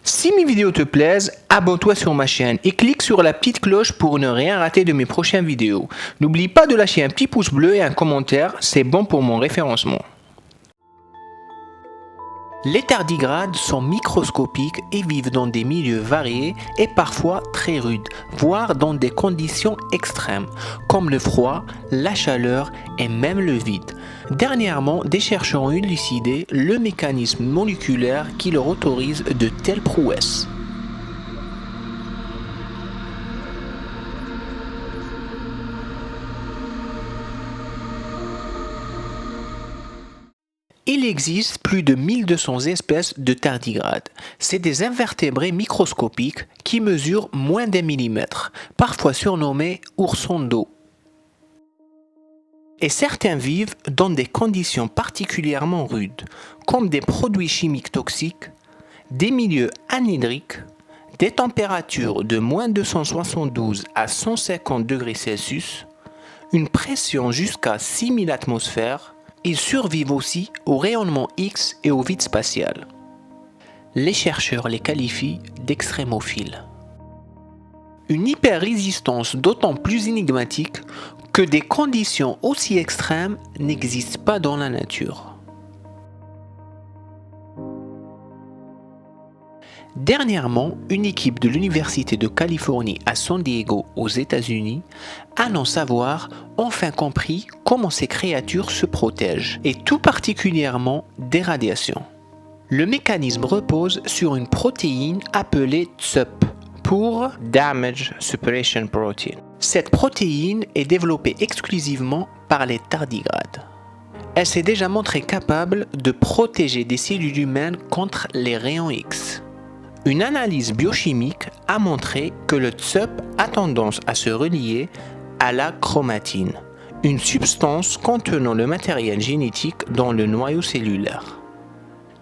Si mes vidéos te plaisent, abonne-toi sur ma chaîne et clique sur la petite cloche pour ne rien rater de mes prochaines vidéos. N'oublie pas de lâcher un petit pouce bleu et un commentaire, c'est bon pour mon référencement. Les tardigrades sont microscopiques et vivent dans des milieux variés et parfois très rudes, voire dans des conditions extrêmes, comme le froid, la chaleur et même le vide. Dernièrement, des chercheurs ont élucidé le mécanisme moléculaire qui leur autorise de telles prouesses. Il existe plus de 1200 espèces de tardigrades. C'est des invertébrés microscopiques qui mesurent moins d'1 millimètre, parfois surnommés oursons d'eau. Et certains vivent dans des conditions particulièrement rudes, comme des produits chimiques toxiques, des milieux anhydriques, des températures de moins 272 à 150 degrés Celsius, une pression jusqu'à 6000 atmosphères. Ils survivent aussi au rayonnement X et au vide spatial. Les chercheurs les qualifient d'extrémophiles. Une hyperrésistance d'autant plus énigmatique que des conditions aussi extrêmes n'existent pas dans la nature. Dernièrement, une équipe de l'Université de Californie à San Diego aux États-Unis annonce avoir enfin compris comment ces créatures se protègent, et tout particulièrement des radiations. Le mécanisme repose sur une protéine appelée TSUP pour Damage Suppression Protein. Cette protéine est développée exclusivement par les tardigrades. Elle s'est déjà montrée capable de protéger des cellules humaines contre les rayons X. Une analyse biochimique a montré que le TSUP a tendance à se relier à la chromatine, une substance contenant le matériel génétique dans le noyau cellulaire.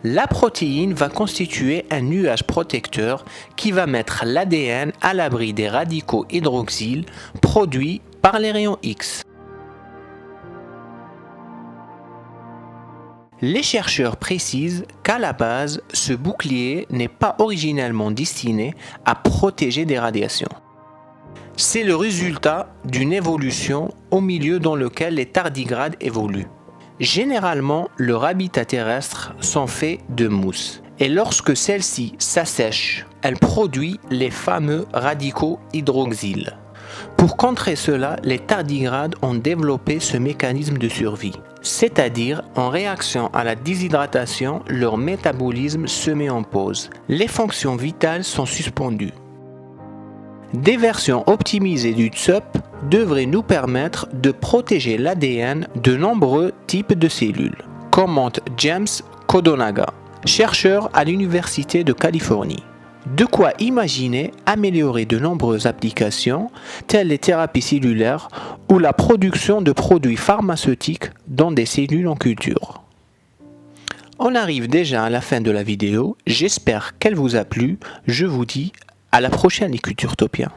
La protéine va constituer un nuage protecteur qui va mettre l'ADN à l'abri des radicaux hydroxyles produits par les rayons X. Les chercheurs précisent qu'à la base, ce bouclier n'est pas originellement destiné à protéger des radiations. C'est le résultat d'une évolution au milieu dans lequel les tardigrades évoluent. Généralement, leur habitat terrestre sont faits de mousse, et lorsque celle-ci s'assèche, elle produit les fameux radicaux hydroxyles. Pour contrer cela, les tardigrades ont développé ce mécanisme de survie. C'est-à-dire, en réaction à la déshydratation, leur métabolisme se met en pause. Les fonctions vitales sont suspendues. Des versions optimisées du TSUP devraient nous permettre de protéger l'ADN de nombreux types de cellules, commente James Kodonaga, chercheur à l'Université de Californie. De quoi imaginer améliorer de nombreuses applications, telles les thérapies cellulaires ou la production de produits pharmaceutiques dans des cellules en culture. On arrive déjà à la fin de la vidéo, j'espère qu'elle vous a plu, je vous dis à la prochaine les Culturetopiens.